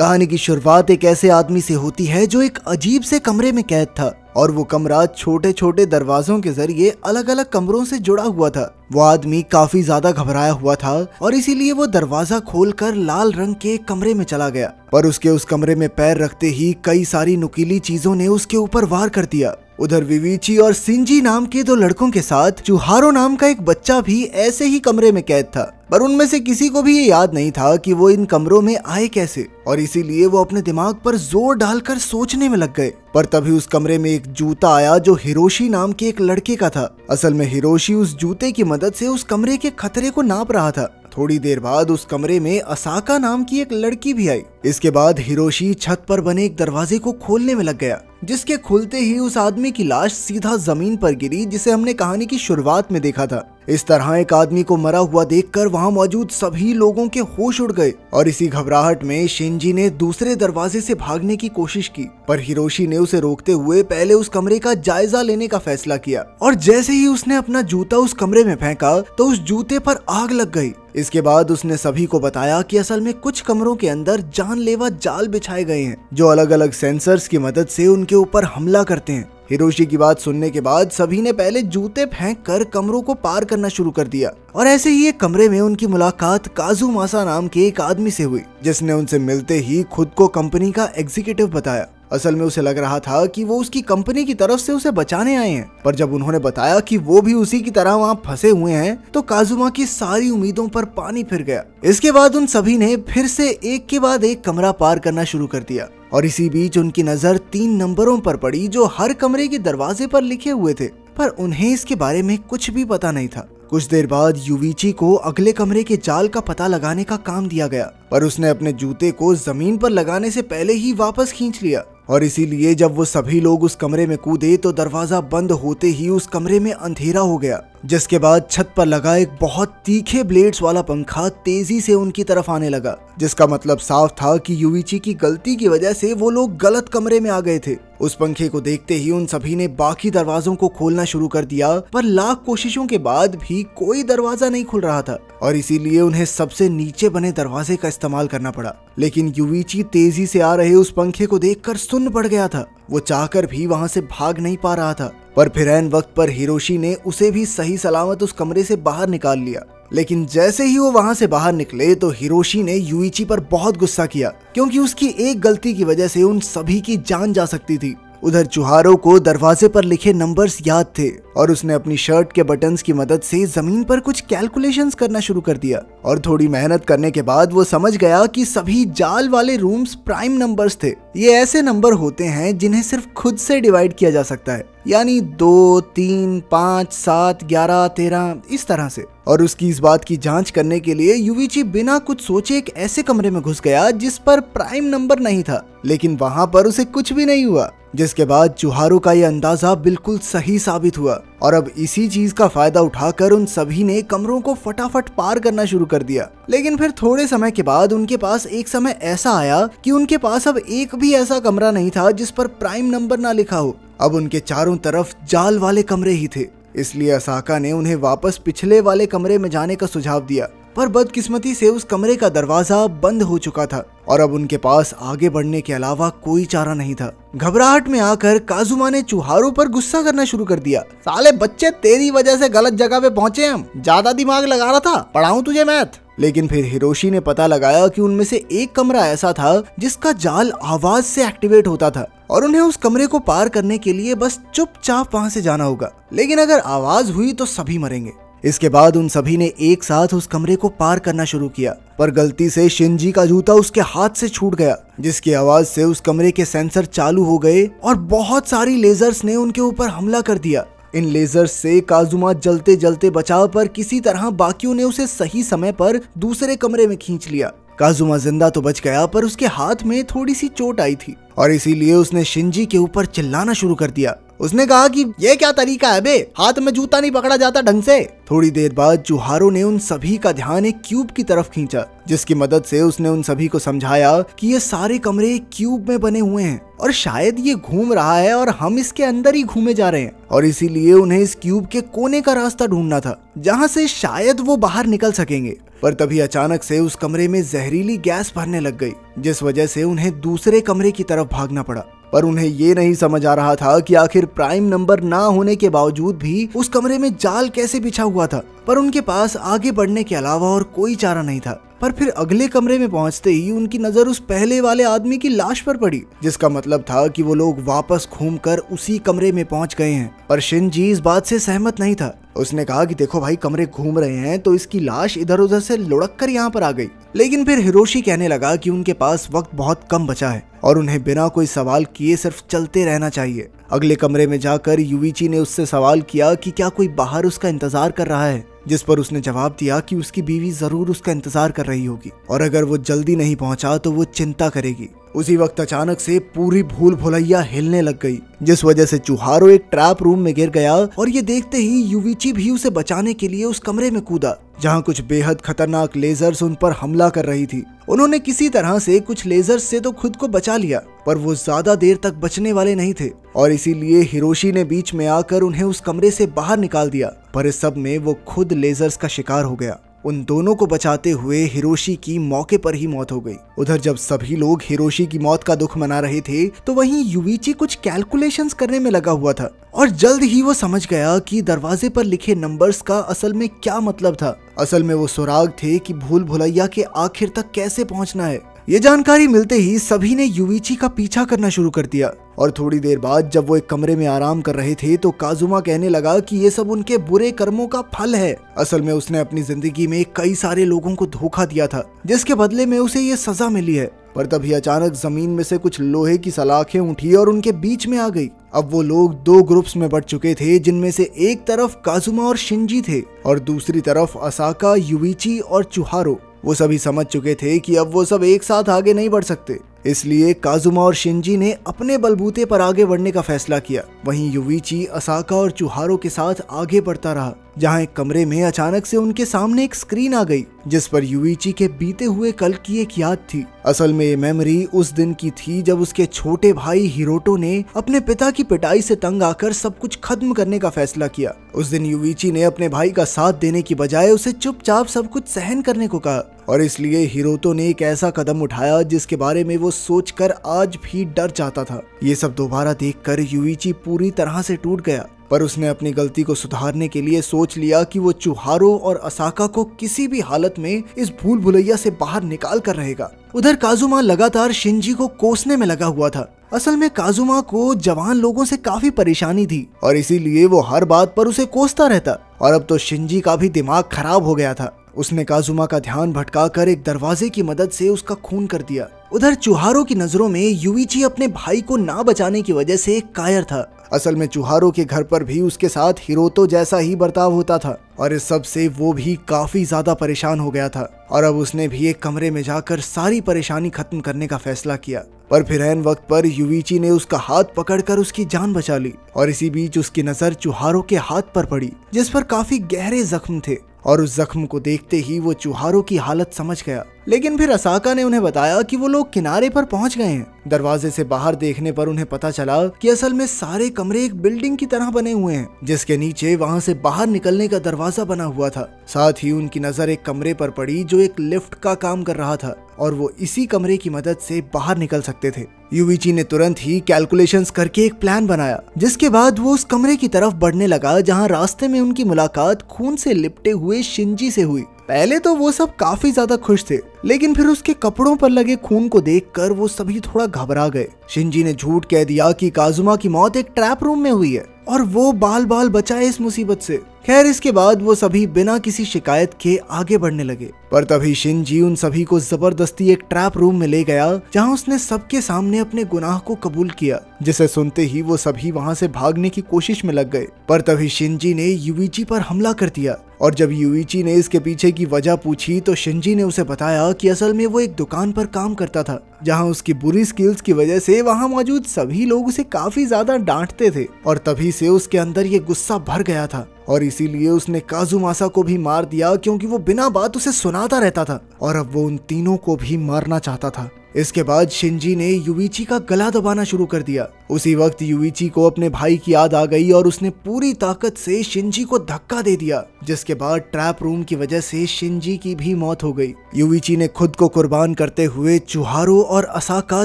कहानी की शुरुआत एक ऐसे आदमी से होती है जो एक अजीब से कमरे में कैद था और वो कमरा छोटे छोटे दरवाजों के जरिए अलग अलग कमरों से जुड़ा हुआ था। वो आदमी काफी ज्यादा घबराया हुआ था और इसीलिए वो दरवाजा खोलकर लाल रंग के एक कमरे में चला गया, पर उसके उस कमरे में पैर रखते ही कई सारी नुकीली चीजों ने उसके ऊपर वार कर दिया। उधर विविची और सिंजी नाम के दो लड़कों के साथ चुहारो नाम का एक बच्चा भी ऐसे ही कमरे में कैद था, पर उनमें से किसी को भी ये याद नहीं था कि वो इन कमरों में आए कैसे, और इसीलिए वो अपने दिमाग पर जोर डालकर सोचने में लग गए। पर तभी उस कमरे में एक जूता आया जो हिरोशी नाम के एक लड़के का था। असल में हिरोशी उस जूते की मदद से उस कमरे के खतरे को नाप रहा था। थोड़ी देर बाद उस कमरे में असाका नाम की एक लड़की भी आई। इसके बाद हिरोशी छत पर बने एक दरवाजे को खोलने में लग गया, जिसके खुलते ही उस आदमी की लाश सीधा जमीन पर गिरी जिसे हमने कहानी की शुरुआत में देखा था। इस तरह एक आदमी को मरा हुआ देखकर वहां मौजूद सभी लोगों के होश उड़ गए और इसी घबराहट में शिंजी ने दूसरे दरवाजे से भागने की कोशिश की, पर हिरोशी ने उसे रोकते हुए पहले उस कमरे का जायजा लेने का फैसला किया। और जैसे ही उसने अपना जूता उस कमरे में फेंका तो उस जूते पर आग लग गई। इसके बाद उसने सभी को बताया कि असल में कुछ कमरों के अंदर जानलेवा जाल बिछाए गए हैं जो अलग अलग सेंसर्स की मदद से उनके ऊपर हमला करते हैं। हिरोशी की बात सुनने के बाद सभी ने पहले जूते फेंक कर कमरों को पार करना शुरू कर दिया, और ऐसे ही एक कमरे में उनकी मुलाकात काजुमासा नाम के एक आदमी से हुई, जिसने उनसे मिलते ही खुद को कंपनी का एग्जीक्यूटिव बताया। असल में उसे लग रहा था कि वो उसकी कंपनी की तरफ से उसे बचाने आए हैं, पर जब उन्होंने बताया कि वो भी उसी की तरह वहाँ फंसे हुए हैं तो काजुमा की सारी उम्मीदों पर पानी फिर गया। इसके बाद उन सभी ने फिर से एक के बाद एक कमरा पार करना शुरू कर दिया, और इसी बीच उनकी नजर 3 नंबरों पर पड़ी जो हर कमरे के दरवाजे पर लिखे हुए थे, पर उन्हें इसके बारे में कुछ भी पता नहीं था। कुछ देर बाद युविची को अगले कमरे के जाल का पता लगाने का काम दिया गया, पर उसने अपने जूते को जमीन पर लगाने से पहले ही वापस खींच लिया, और इसीलिए जब वो सभी लोग उस कमरे में कूदे तो दरवाजा बंद होते ही उस कमरे में अंधेरा हो गया, जिसके बाद छत पर लगा एक बहुत तीखे ब्लेड्स वाला पंखा तेजी से उनकी तरफ आने लगा, जिसका मतलब साफ था कि युविची की गलती की वजह से वो लोग गलत कमरे में आ गए थे। उस पंखे को देखते ही उन सभी ने बाकी दरवाजों को खोलना शुरू कर दिया, पर लाख कोशिशों के बाद भी कोई दरवाजा नहीं खुल रहा था, और इसीलिए उन्हें सबसे नीचे बने दरवाजे का इस्तेमाल करना पड़ा। लेकिन युविची तेजी से आ रहे उस पंखे को देखकर सुन्न पड़ गया था। वो चाहकर भी वहां से भाग नहीं पा रहा था, पर फिर ऐन वक्त पर हिरोशी ने उसे भी सही सलामत उस कमरे से बाहर निकाल लिया। लेकिन जैसे ही वो वहां से बाहर निकले तो हिरोशी ने युविची पर बहुत गुस्सा किया, क्योंकि उसकी एक गलती की वजह से उन सभी की जान जा सकती थी। उधर चुहारो को दरवाजे पर लिखे नंबर्स याद थे, और उसने अपनी शर्ट के बटन्स की मदद से जमीन पर कुछ कैलकुलेशंस करना शुरू कर दिया, और थोड़ी मेहनत करने के बाद वो समझ गया कि सभी जाल वाले रूम्स प्राइम नंबर्स थे। ये ऐसे नंबर होते हैं जिन्हें सिर्फ खुद से डिवाइड किया जा सकता है, यानी 2, 3, 5, 7, 11, 13 इस तरह से। और उसकी इस बात की जांच करने के लिए युविची बिना कुछ सोचे एक ऐसे कमरे में घुस गया जिस पर प्राइम नंबर नहीं था, लेकिन वहां पर उसे कुछ भी नहीं हुआ, जिसके बाद चुहारो का ये अंदाजा बिल्कुल सही साबित हुआ, और अब इसी चीज का फायदा उठाकर उन सभी ने कमरों को फटाफट पार करना शुरू कर दिया। लेकिन फिर थोड़े समय के बाद उनके पास एक समय ऐसा आया कि उनके पास अब एक भी ऐसा कमरा नहीं था जिस पर प्राइम नंबर ना लिखा हो। अब उनके चारों तरफ जाल वाले कमरे ही थे, इसलिए असाका ने उन्हें वापस पिछले वाले कमरे में जाने का सुझाव दिया, पर बदकिस्मती से उस कमरे का दरवाजा बंद हो चुका था, और अब उनके पास आगे बढ़ने के अलावा कोई चारा नहीं था। घबराहट में आकर काजुमा ने चुहारो पर गुस्सा करना शुरू कर दिया। साले बच्चे, तेरी वजह से गलत जगह पे पहुंचे हम, ज्यादा दिमाग लगा रहा था, पढ़ाऊं तुझे मैथ। लेकिन फिर हिरोशी ने पता लगाया कि उनमें से एक कमरा ऐसा था जिसका जाल आवाज से एक्टिवेट होता था, और उन्हें उस कमरे को पार करने के लिए बस चुपचाप वहां से जाना होगा, लेकिन अगर आवाज हुई तो सभी मरेंगे। इसके बाद उन सभी ने एक साथ उस कमरे को पार करना शुरू किया, पर गलती से शिंजी का जूता उसके हाथ से छूट गया, जिसकी आवाज से उस कमरे के सेंसर चालू हो गए और बहुत सारी लेजर्स ने उनके ऊपर हमला कर दिया। इन लेजर्स से काजुमा जलते जलते बचा, पर किसी तरह बाकियों ने उसे सही समय पर दूसरे कमरे में खींच लिया। काजुमा जिंदा तो बच गया, पर उसके हाथ में थोड़ी सी चोट आई थी, और इसीलिए उसने शिंजी के ऊपर चिल्लाना शुरू कर दिया। उसने कहा कि ये क्या तरीका है बे, हाथ में जूता नहीं पकड़ा जाता ढंग से। थोड़ी देर बाद चुहारो ने उन सभी का ध्यान एक क्यूब की तरफ खींचा, जिसकी मदद से उसने उन सभी को समझाया कि ये सारे कमरे एक क्यूब में बने हुए हैं और शायद ये घूम रहा है और हम इसके अंदर ही घूमे जा रहे हैं, और इसीलिए उन्हें इस क्यूब के कोने का रास्ता ढूंढना था जहाँ से शायद वो बाहर निकल सकेंगे। पर तभी अचानक से उस कमरे में जहरीली गैस भरने लग गई, जिस वजह से उन्हें दूसरे कमरे की तरफ भागना पड़ा। पर उन्हें ये नहीं समझ आ रहा था कि आखिर प्राइम नंबर ना होने के बावजूद भी उस कमरे में जाल कैसे बिछा हुआ था, पर उनके पास आगे बढ़ने के अलावा और कोई चारा नहीं था। पर फिर अगले कमरे में पहुंचते ही उनकी नजर उस पहले वाले आदमी की लाश पर पड़ी, जिसका मतलब था कि वो लोग वापस घूमकर उसी कमरे में पहुंच गए हैं। पर शिनजी इस बात से सहमत नहीं था। उसने कहा कि देखो भाई, कमरे घूम रहे हैं तो इसकी लाश इधर उधर से लुढ़क कर यहाँ पर आ गई। लेकिन फिर हिरोशी कहने लगा कि उनके पास वक्त बहुत कम बचा है और उन्हें बिना कोई सवाल किए सिर्फ चलते रहना चाहिए। अगले कमरे में जाकर युविची ने उससे सवाल किया कि क्या कोई बाहर उसका इंतजार कर रहा है, जिस पर उसने जवाब दिया कि उसकी बीवी जरूर उसका इंतजार कर रही होगी और अगर वो जल्दी नहीं पहुंचा तो वो चिंता करेगी। उसी वक्त अचानक से पूरी भूल भुलैया हिलने लग गई, जिस वजह से चुहारो एक ट्रैप रूम में गिर गया और ये देखते ही युविची भी उसे बचाने के लिए उस कमरे में कूदा, जहां कुछ बेहद खतरनाक लेजर्स उन पर हमला कर रही थी। उन्होंने किसी तरह से कुछ लेजर्स से तो खुद को बचा लिया, पर वो ज्यादा देर तक बचने वाले नहीं थे और इसीलिए हिरोशी ने बीच में आकर उन्हें उस कमरे से बाहर निकाल दिया। पर इस सब में वो खुद लेजर्स का शिकार हो गया। उन दोनों को बचाते हुए हिरोशी की मौके पर ही मौत हो गई। उधर जब सभी लोग हिरोशी की मौत का दुख मना रहे थे तो वहीं युविची कुछ कैलकुलेशंस करने में लगा हुआ था और जल्द ही वो समझ गया कि दरवाजे पर लिखे नंबर्स का असल में क्या मतलब था। असल में वो सुराग थे कि भूल भुलैया के आखिर तक कैसे पहुंचना है। ये जानकारी मिलते ही सभी ने युविची का पीछा करना शुरू कर दिया और थोड़ी देर बाद जब वो एक कमरे में आराम कर रहे थे तो काजुमा कहने लगा कि ये सब उनके बुरे कर्मों का फल है। असल में उसने अपनी जिंदगी में कई सारे लोगों को धोखा दिया था, जिसके बदले में उसे ये सजा मिली है। पर तभी अचानक जमीन में से कुछ लोहे की सलाखें उठी और उनके बीच में आ गई। अब वो लोग दो ग्रुप्स में बढ़ चुके थे, जिनमें से एक तरफ काजुमा और शिंजी थे और दूसरी तरफ असाका, युविची और चुहारो। वो सभी समझ चुके थे कि अब वो सब एक साथ आगे नहीं बढ़ सकते, इसलिए काजुमा और शिंजी ने अपने बलबूते पर आगे बढ़ने का फैसला किया। वहीं युविची असाका और चुहारो के साथ आगे बढ़ता रहा, जहां एक कमरे में अचानक से उनके सामने एक स्क्रीन आ गई, जिस पर युविची के बीते हुए कल की एक याद थी। असल में ये मेमोरी उस दिन की थी जब उसके छोटे भाई हिरोटो ने अपने पिता की पिटाई से तंग आकर सब कुछ खत्म करने का फैसला किया। उस दिन युविची ने अपने भाई का साथ देने की बजाय उसे चुपचाप सब कुछ सहन करने को कहा और इसलिए हिरोटो ने एक ऐसा कदम उठाया जिसके बारे में वो सोचकर आज भी डर जाता था। ये सब दोबारा देखकर युविची पूरी तरह से टूट गया, पर उसने अपनी गलती को सुधारने के लिए सोच लिया कि वो चुहारो और असाका को किसी भी हालत में इस भूल भुलैया से बाहर निकाल कर रहेगा। उधर काजुमा लगातार शिंजी को कोसने में लगा हुआ था। असल में काजुमा को जवान लोगों से काफी परेशानी थी और इसीलिए वो हर बात पर उसे कोसता रहता और अब तो शिंजी का भी दिमाग खराब हो गया था। उसने काजुमा का ध्यान भटकाकर एक दरवाजे की मदद से उसका खून कर दिया। उधर चुहारो की नजरों में युविची अपने भाई को ना बचाने की वजह से एक कायर था। असल में चुहारो के घर पर भी उसके साथ हिरोतो जैसा ही बर्ताव होता था और इस सब से वो भी काफी ज्यादा परेशान हो गया था और अब उसने भी एक कमरे में जाकर सारी परेशानी खत्म करने का फैसला किया। पर फिर ऐन वक्त पर युविची ने उसका हाथ पकड़कर उसकी जान बचा ली और इसी बीच उसकी नजर चुहारो के हाथ पर पड़ी, जिस पर काफी गहरे जख्म थे और उस जख्म को देखते ही वो चुहारो की हालत समझ गया। लेकिन फिर असाका ने उन्हें बताया कि वो लोग किनारे पर पहुंच गए हैं। दरवाजे से बाहर देखने पर उन्हें पता चला कि असल में सारे कमरे एक बिल्डिंग की तरह बने हुए हैं, जिसके नीचे वहां से बाहर निकलने का दरवाजा बना हुआ था। साथ ही उनकी नजर एक कमरे पर पड़ी जो एक लिफ्ट का काम कर रहा था और वो इसी कमरे की मदद से बाहर निकल सकते थे। युविची ने तुरंत ही कैलकुलेशंस करके एक प्लान बनाया, जिसके बाद वो उस कमरे की तरफ बढ़ने लगा जहां रास्ते में उनकी मुलाकात खून से लिपटे हुए शिंजी से हुई। पहले तो वो सब काफी ज्यादा खुश थे, लेकिन फिर उसके कपड़ों पर लगे खून को देखकर वो सभी थोड़ा घबरा गए। शिंजी ने झूठ कह दिया कि काजुमा की मौत एक ट्रैप रूम में हुई है और वो बाल बाल बचा है इस मुसीबत से। खैर इसके बाद वो सभी बिना किसी शिकायत के आगे बढ़ने लगे, पर तभी शिनजी उन सभी को जबरदस्ती एक ट्रैप रूम में ले गया जहां उसने सबके सामने अपने गुनाह को कबूल किया, जिसे सुनते ही वो सभी वहां से भागने की कोशिश में लग गए। पर तभी शिनजी ने युइची पर हमला कर दिया और जब युइची ने इसके पीछे की वजह पूछी तो शिनजी ने उसे बताया कि असल में वो एक दुकान पर काम करता था जहां उसकी बुरी स्किल्स की वजह से वहां मौजूद सभी लोग उसे काफी ज्यादा डांटते थे और तभी से उसके अंदर ये गुस्सा भर गया था और इसीलिए उसने काजुमासा को भी मार दिया क्योंकि वो बिना बात उसे सुनाता रहता था और अब वो उन तीनों को भी मारना चाहता था। इसके बाद शिनजी ने युइची का गला दबाना शुरू कर दिया। उसी वक्त युइची को अपने भाई की याद आ गई और उसने पूरी ताकत से शिनजी को धक्का दे दिया, जिसके बाद ट्रैप रूम की वजह से शिनजी की भी मौत हो गई। युइची ने खुद को कुर्बान करते हुए चुहारो और असाका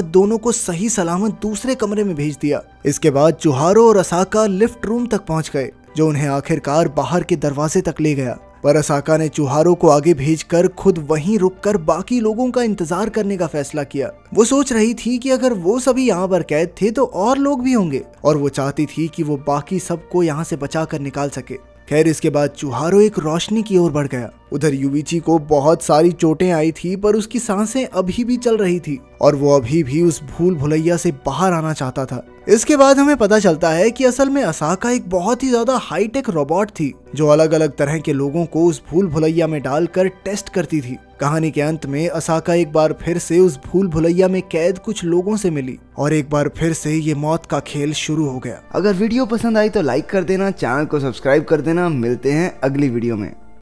दोनों को सही सलामत दूसरे कमरे में भेज दिया। इसके बाद चुहारो और असाका लिफ्ट रूम तक पहुंच गए जो उन्हें आखिरकार बाहर के दरवाजे तक ले गया, पर असाका ने चुहारो को आगे भेजकर खुद वहीं रुककर बाकी लोगों का इंतजार करने का फैसला किया। वो सोच रही थी कि अगर वो सभी यहाँ पर कैद थे तो और लोग भी होंगे और वो चाहती थी कि वो बाकी सबको यहाँ से बचा कर निकाल सके। खैर इसके बाद चुहारो एक रोशनी की ओर बढ़ गया। उधर युइची को बहुत सारी चोटें आई थी पर उसकी सांसें अभी भी चल रही थी और वो अभी भी उस भूल भुलैया से बाहर आना चाहता था। इसके बाद हमें पता चलता है कि असल में असाका एक बहुत ही ज्यादा हाईटेक रोबोट थी जो अलग अलग तरह के लोगों को उस भूल भुलैया में डालकर टेस्ट करती थी। कहानी के अंत में असाका एक बार फिर से उस भूल भुलैया में कैद कुछ लोगों से मिली और एक बार फिर से ये मौत का खेल शुरू हो गया। अगर वीडियो पसंद आई तो लाइक कर देना, चैनल को सब्सक्राइब कर देना। मिलते हैं अगली वीडियो में।